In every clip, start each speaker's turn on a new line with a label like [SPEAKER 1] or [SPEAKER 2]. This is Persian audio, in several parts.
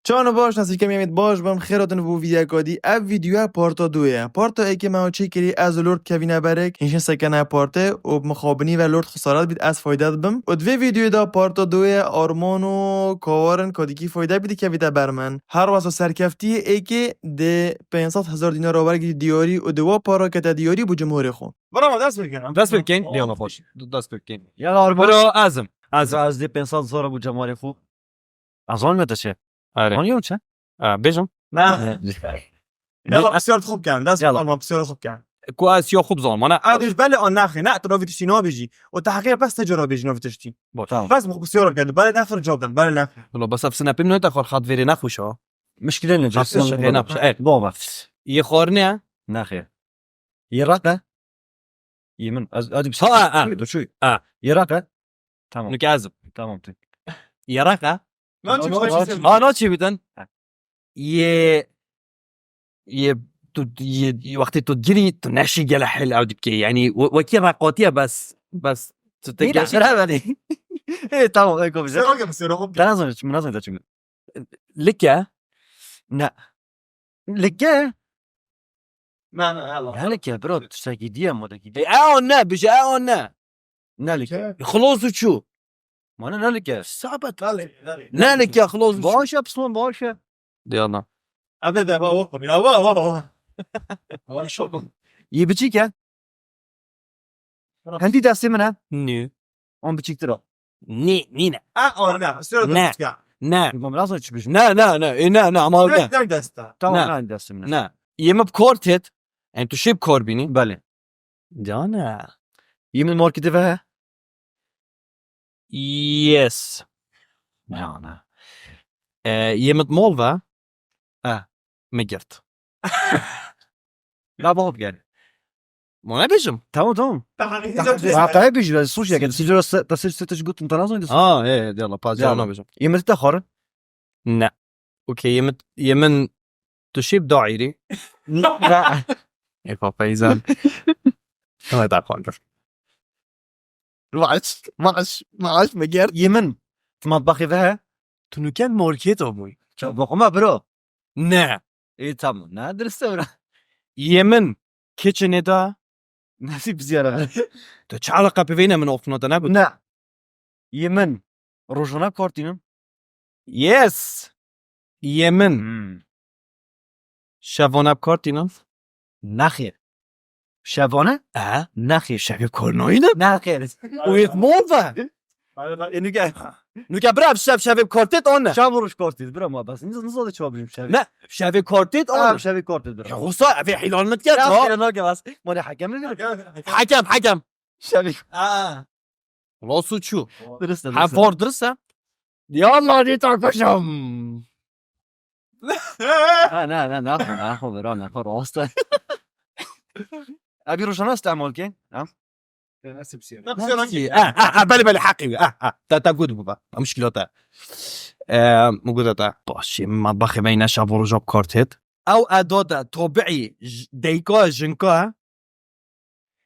[SPEAKER 1] چانو باش نسی که میامید باش بم خیراتون بو ویدیو کادی اف ویدیو پارتا دویه پارتا ای که ما چی کری از لورد کوینه برک اینش سکنه پارته و مخابنی و لورد خسارت بید از فایده بم و دوی ویدیو دا پارتا دویه آرمان و کاوارن کادیکی فایده بیدی که بیده برمن هر واسه سرکفتی ای که ده 500,000 دینار آورگی دیاری و دوا پارا که دیاری بو جمهوری خو
[SPEAKER 2] برام دست بکنم
[SPEAKER 3] دست بکن یالا باش دست بکن
[SPEAKER 4] يلا أربعة
[SPEAKER 3] برو عزم
[SPEAKER 4] از دی 500 زور ابو جمال خوب از آن متشه
[SPEAKER 3] آره
[SPEAKER 4] آن یون چه
[SPEAKER 3] بجم
[SPEAKER 2] نه يلا بسيارة خوب كان لازم
[SPEAKER 4] يلا.
[SPEAKER 2] ما بسيارة خوب كان
[SPEAKER 3] كواس يا خوب ظلم انا
[SPEAKER 2] عادش بله آن نخی نه تو ویتشتی نا بیجی و تحقیق بس تجربه بیجی نا ویتشتی
[SPEAKER 4] تمام
[SPEAKER 2] بس مخ بسيارة كان بله نفر جواب دن بله نفر
[SPEAKER 3] والله بس افسنا بيمنو تاخذ خاط فيري نخوشا
[SPEAKER 4] مشكلة نجس
[SPEAKER 3] نخوش
[SPEAKER 4] بابا
[SPEAKER 3] يخورني
[SPEAKER 4] ناخي يراقة يمن ادي بس
[SPEAKER 3] ها
[SPEAKER 4] شو
[SPEAKER 3] اه
[SPEAKER 4] يراقة تمام
[SPEAKER 3] نكازب
[SPEAKER 4] تمام تي
[SPEAKER 3] يراقة نوتشي بدن ي وقتی تو تجري تنشي جل حل او دبكي يعني وكي راقوتيه بس تتجاشي
[SPEAKER 4] ولی تمام ايكو بس
[SPEAKER 2] بسيارة خوب كان
[SPEAKER 4] منازل ده چون
[SPEAKER 3] لك
[SPEAKER 4] نه لگه
[SPEAKER 2] نه يلا
[SPEAKER 4] نه لگه برو تشتاقي دي مو دقيقة
[SPEAKER 3] اعونا بيجي اعونا
[SPEAKER 4] نه لگه
[SPEAKER 3] خلوص شو
[SPEAKER 4] ما انا نه لگه
[SPEAKER 3] صعبت
[SPEAKER 2] لا
[SPEAKER 3] نالك يا خلوص
[SPEAKER 4] باشه بسون باشه
[SPEAKER 3] يلا
[SPEAKER 2] ابدا بقى وقف يا بابا هو شو
[SPEAKER 4] يبچی که هندی دستی منه
[SPEAKER 3] ني
[SPEAKER 4] اون بچیک ترا
[SPEAKER 3] نينا
[SPEAKER 2] اه لا بسيارة
[SPEAKER 3] نه.
[SPEAKER 2] كان
[SPEAKER 3] نا
[SPEAKER 4] ما لازم چی بش
[SPEAKER 3] نا ما
[SPEAKER 2] لا دستا
[SPEAKER 4] تمام
[SPEAKER 3] نه.
[SPEAKER 4] نه دستی منه
[SPEAKER 3] نا يما بكورتت انتو شي بكوربيني
[SPEAKER 4] بله
[SPEAKER 3] دانا
[SPEAKER 4] يمن ماركت فيها
[SPEAKER 3] يس
[SPEAKER 4] نه
[SPEAKER 3] يما مولفا مجرت
[SPEAKER 4] لا بابا يعني
[SPEAKER 3] ما بيجم
[SPEAKER 4] تمام
[SPEAKER 2] تحقيق
[SPEAKER 4] حتى بيجي السوشي كده سيجرا تصير ست قلت انت لازم
[SPEAKER 3] ايه يلا باز
[SPEAKER 4] يلا.
[SPEAKER 3] ما بيجم
[SPEAKER 4] يمن تاخر
[SPEAKER 3] نا اوكي يمن تشيب داعيري
[SPEAKER 4] لا
[SPEAKER 3] ايه بابا يزال الله يدعك خانجر معاش مجر
[SPEAKER 4] يمن مطبخي فيها
[SPEAKER 3] تنو كان ماركت ابوي
[SPEAKER 4] ما برو
[SPEAKER 3] نا
[SPEAKER 4] ايه تمام نه درسته
[SPEAKER 3] يمن كيتشن دا
[SPEAKER 4] نسيب زيارة
[SPEAKER 3] تشعلق بفينا من اوفنا دا نبود
[SPEAKER 4] نه يمن روجنا كارتينم
[SPEAKER 3] يس يمن شافونا بكارتينا
[SPEAKER 4] نخير شبانه نخير
[SPEAKER 3] شافي كورنوينا
[SPEAKER 4] نخير
[SPEAKER 3] ويت موفا
[SPEAKER 4] اینو که
[SPEAKER 3] نو كبراب شافي كارتيت اون
[SPEAKER 4] شام روش کارتید برام ما بس نزاد چوب بریم شبی
[SPEAKER 3] لا شافي كارتيت
[SPEAKER 4] آه
[SPEAKER 3] اون
[SPEAKER 4] شبی کارتید برام
[SPEAKER 3] غصة في حلال متكت
[SPEAKER 4] نه نه که بس مال حکم نمیره
[SPEAKER 3] حكم
[SPEAKER 4] شبی
[SPEAKER 3] خلاص شو
[SPEAKER 4] درسته
[SPEAKER 3] حفار درسه يلا دي تاكشم
[SPEAKER 4] نه نه برام نه راسته ابي روشنا استعمال کن
[SPEAKER 3] بالي حقي تا قد بابا مشكلة موجودة باشي مطبخ بين شافور جوب كارتيت او اداة طبيعي ديكا جنكا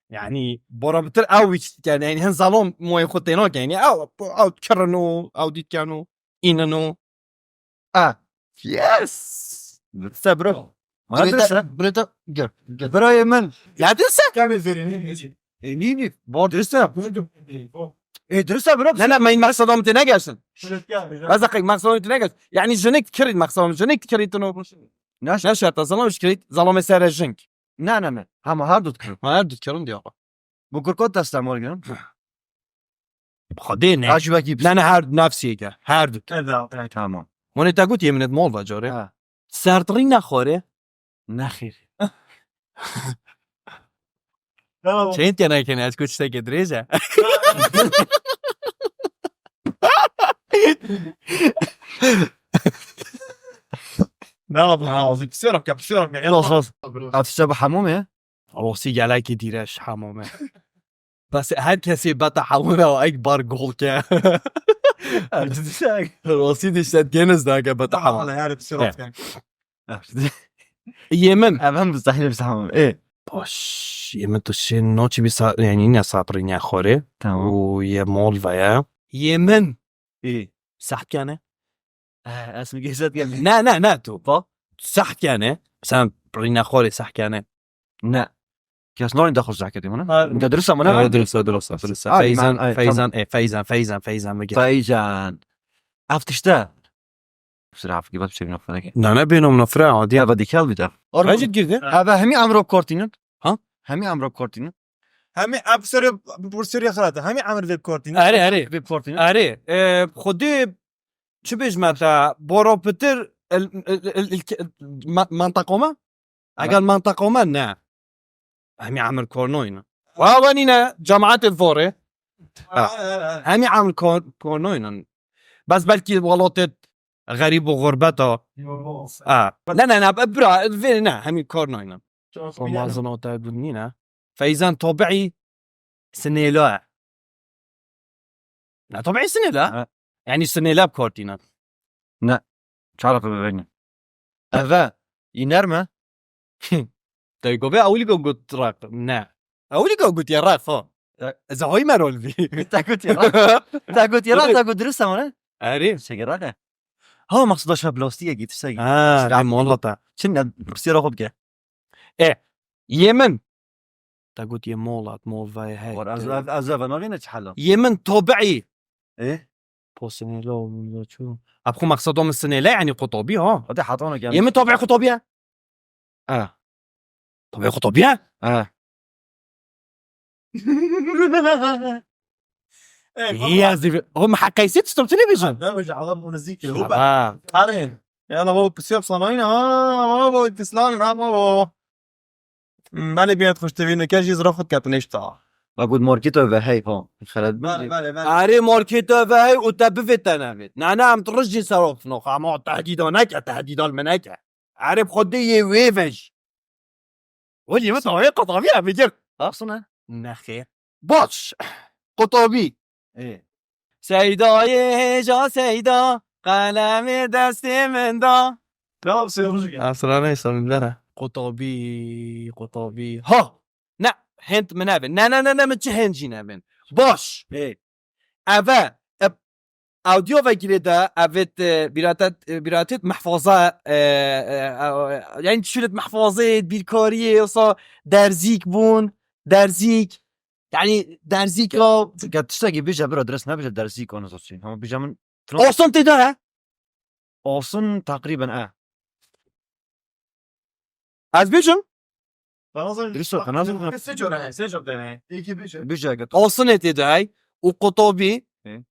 [SPEAKER 3] يعني برابطر او يعني هن ظلام موي خطينا يعني او تكرنو او دي كانوا اننو يس
[SPEAKER 4] برو ما درسته
[SPEAKER 3] بريتا
[SPEAKER 4] برو يمن
[SPEAKER 3] لا تنسى
[SPEAKER 2] كامل فيري
[SPEAKER 4] نيني بار درسته ايه درسته برو
[SPEAKER 3] لا ما مقصدهم تناقشن قصدك مقصدهم تناقش يعني جنك تكريد مقصدهم جنك تكريد تنو
[SPEAKER 4] ناش
[SPEAKER 3] نشأت ظلام مش كريد ظلام سر جنك
[SPEAKER 4] نه هم هر دو تکرم
[SPEAKER 3] ما يبدو تكرون دي
[SPEAKER 4] بکرکات استعمال کنم
[SPEAKER 3] خديني
[SPEAKER 4] عجبه کی
[SPEAKER 3] لا انا هارد نفسي هارد
[SPEAKER 2] كذا
[SPEAKER 4] تمام
[SPEAKER 3] وانا تا قلت يمنت مول جوري
[SPEAKER 4] اه
[SPEAKER 3] سارترين نخوره
[SPEAKER 4] نخیر
[SPEAKER 3] شي انت انا كان اسكت شتاك دريجه
[SPEAKER 2] لا والله العظيم بسيارة كان
[SPEAKER 4] خلاص هتشتبه حمومه
[SPEAKER 3] روسي عليك ديرش حمامه بس هر کسی بتا حمامه و اكبر گل که روسي دشت جنس ده که بتا حمامه
[SPEAKER 2] والله يعني بسيارة كان
[SPEAKER 3] يمن
[SPEAKER 4] هم مستحيل بس حمومه ايه
[SPEAKER 3] باش يمن تشي نوتشي بيسا يعني نيا صابرين يا خوري
[SPEAKER 4] تمام
[SPEAKER 3] ويا مول فيا يمن
[SPEAKER 4] ايه
[SPEAKER 3] سحب كانه
[SPEAKER 4] اسمي جهزت قال
[SPEAKER 3] نا تو صح كان مثلا برينا خوري صح كان
[SPEAKER 4] لا كاس نورين داخل زعكة دي منا انت درسها منا
[SPEAKER 3] درسة فايزان مجد
[SPEAKER 4] فايجان عفتشتا بصراحة في قبل بشي نفرك
[SPEAKER 3] أنا بينهم نفرع عادي
[SPEAKER 4] يا بدي كلب ده
[SPEAKER 3] ماجد جدا
[SPEAKER 4] هذا همي عمرو كورتين
[SPEAKER 3] ها؟
[SPEAKER 4] همي عمرو كورتين
[SPEAKER 2] همي ابصر بورسوريا خلاته همي عمر في كورتين
[SPEAKER 3] أري
[SPEAKER 4] في كورتين
[SPEAKER 3] خدي شو بيجمع بورو بتر منطقة ما أقل منطقة ما نعم همي عمل كورنوين وانينا جامعات الفوري همي عمل كورنوين بس بلكي ولوتت غريب وغربته لا ببرا فينا همي كورنوين وما ظنوت بدنينا فايزان طبيعي سنة لا طبيعي سنة لا يعني سنة لا بكورتينا
[SPEAKER 4] تعرف بيننا هذا ينرمى
[SPEAKER 3] تيجو بقى أولي قلت راق نا أولي قلت يا راق فا إذا هاي مرول بي
[SPEAKER 4] تاكوت يا راك تاكوت يا راك تاكوت درسها منا
[SPEAKER 3] أري
[SPEAKER 4] شجرة هو مقصد شاب بلاستيكي جيت ساي
[SPEAKER 3] عم والله تا
[SPEAKER 4] شنو بصير اخذ كده
[SPEAKER 3] يمن تقول يمولات مول فاي هاي
[SPEAKER 4] ازاف ما غينا تحلم
[SPEAKER 3] يمن طبيعي
[SPEAKER 4] ايه
[SPEAKER 3] بوسني لو شو أبخو مقصدهم السنة لا يعني قطبي ها
[SPEAKER 4] هذا حاطونا كان
[SPEAKER 3] يمن طبيعي قطبية طبيعي قطبية هي زي هم حكايسيت ستوب تلفزيون
[SPEAKER 2] لا وجع عظم ونزيك
[SPEAKER 3] آه.
[SPEAKER 2] تعالين يلا بابا بسيب صناينا بابا تسلان بابا مالي بيت خوش تبين كاجي زرافت كاتنيش تا
[SPEAKER 4] اقول ماركتو هاي هون خالد
[SPEAKER 2] بالي
[SPEAKER 3] أري ماركتة فهي وتبفت تنافت نانا عم ترجي صاروخ نوخ عم تهديد ونكا تهديد المنكا عارف خدي ويفج ولي ما طبيعي قطبية بيجر
[SPEAKER 4] اصلا
[SPEAKER 3] نخير باش قطبي
[SPEAKER 4] ايه
[SPEAKER 3] سيدا يهجا سيدا قلم دستي من دا
[SPEAKER 2] لا بصير
[SPEAKER 3] أصلا يسمى بلنا قطبي ها نا هنت منابن نا متش هنجي نابن باش
[SPEAKER 4] ايه
[SPEAKER 3] أفا اوديو وگیرده اوت براتت محفظه يعني شلت محفظه بیرکاری اصلا درزیک بون درزیک يعني درزیک را
[SPEAKER 4] قد تشتاقي بيجا برا درسنا بيجا درسيك وانا صوتي هم بيجا من
[SPEAKER 3] اصلا تداره
[SPEAKER 4] اصلا تقريبا
[SPEAKER 3] از بیجم
[SPEAKER 4] درسوا قناصر
[SPEAKER 2] سجل ده
[SPEAKER 4] بيجا قد
[SPEAKER 3] اصلا تداره وقطبي
[SPEAKER 4] إيه.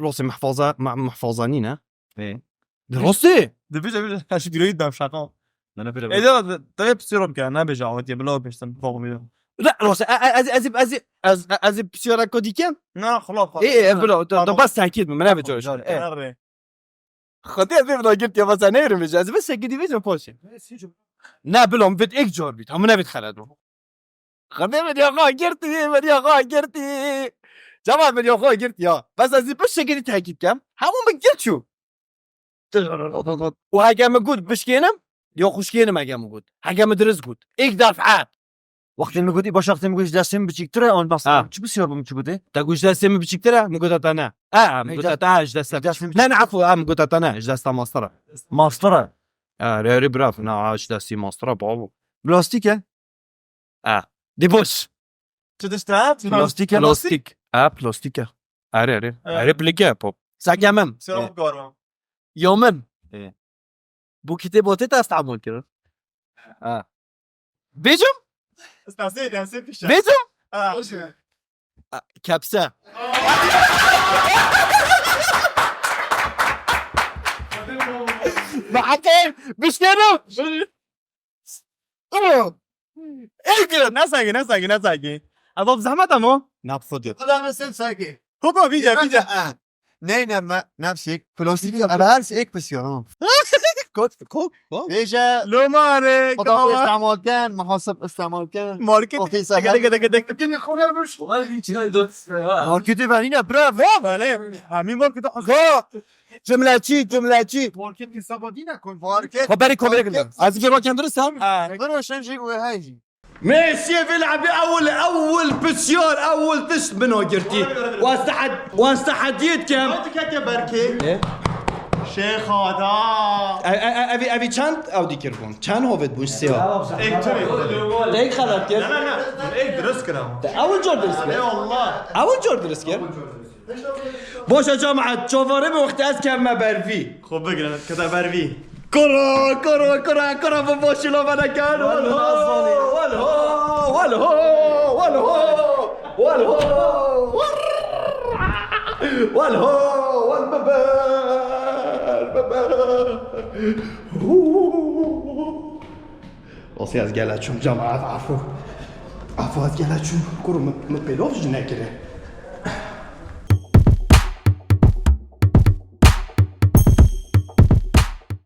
[SPEAKER 3] راسي محفظه مع محفظانينا
[SPEAKER 4] ايه
[SPEAKER 3] درستي
[SPEAKER 2] ده بيجا كاش بيريد ده شقا
[SPEAKER 4] انا بيجا
[SPEAKER 2] ايه ده طيب بصير كان انا بيجا ودي بلا بيشتن فوق ميدو
[SPEAKER 3] لا راسي از بسيارة كوديكين
[SPEAKER 2] لا خلاص
[SPEAKER 3] ايه بلا بس اكيد من منابج جوش خدي ابي بلا قلت يا بس انا رمج بس كدي فيجن بوشي نا بلهم بد اك جوربي هم نبي خلدوا خدي من يا خا قرتي من يا خا قرتي جماعة من يا خا قرتي يا بس از بس كدي تحكي كم همو من قلت شو وهاجا موجود بشكينم يا خوشكينم هاجا موجود هاجا مدرس قد اك دار عاد
[SPEAKER 4] وقت المجودي باش وقت المجودي دستم بتشكتره اون بس شو بصير بمجودي
[SPEAKER 3] تقولش دستم بشكتره موجود انا موجود انا دستم لا نعرفوا موجود انا دستم مسطره
[SPEAKER 4] ماسترة
[SPEAKER 3] ريري براف انا عاش دستي مسطره بابو
[SPEAKER 4] بلاستيكه
[SPEAKER 3] دي بوش
[SPEAKER 2] تدستات
[SPEAKER 4] بلاستيكه
[SPEAKER 3] بلاستيك بلاستيكه اري بليكا بوب ساقيامم
[SPEAKER 2] سيرو قارم
[SPEAKER 3] يومن
[SPEAKER 4] إيه.
[SPEAKER 3] بو كتاباتي تستعمل كده بيجم
[SPEAKER 2] استنسيت يا سيف الشارع
[SPEAKER 3] بيجم كبسة بعدين بشتروا
[SPEAKER 2] ايه نساقي اضاف زحمة مو
[SPEAKER 3] نابفضل
[SPEAKER 5] لا بس ساكي
[SPEAKER 2] هو بيجا
[SPEAKER 5] نينا ما نفسك فلوسي انا هرس ايك بس يوم بيجا
[SPEAKER 2] لو مارك
[SPEAKER 5] مطابق استعمال كان محاسب استعمال كان
[SPEAKER 2] ماركت
[SPEAKER 5] وفي ساكي
[SPEAKER 2] كده
[SPEAKER 5] ماركتي فانينا براف
[SPEAKER 2] همین مارکت
[SPEAKER 3] جملاتي
[SPEAKER 5] ماركت سابادينا كون ماركت
[SPEAKER 3] خبرك از اینکه را کم درست هم
[SPEAKER 5] برو شنجي وهايجي
[SPEAKER 6] ميسي بيلعب اول بسيار اول تست منه قرتي واستحديت كم شيخ هذا
[SPEAKER 3] ابي چند اودی کربون چند هوت بون سیاه دیگه خلاص کرد
[SPEAKER 6] لا لا ايه درس كلام
[SPEAKER 3] اول جور درس
[SPEAKER 6] اي
[SPEAKER 3] کرد
[SPEAKER 6] والله
[SPEAKER 3] اول جور درس کرد باشه جماعت چواره به وقت از کم بروی
[SPEAKER 6] خب بقرا كذا بربي
[SPEAKER 3] کرا باباشلا من کن
[SPEAKER 7] وصي از گلچون جماعت عفو از گلچون کرو من پیلوفش نکره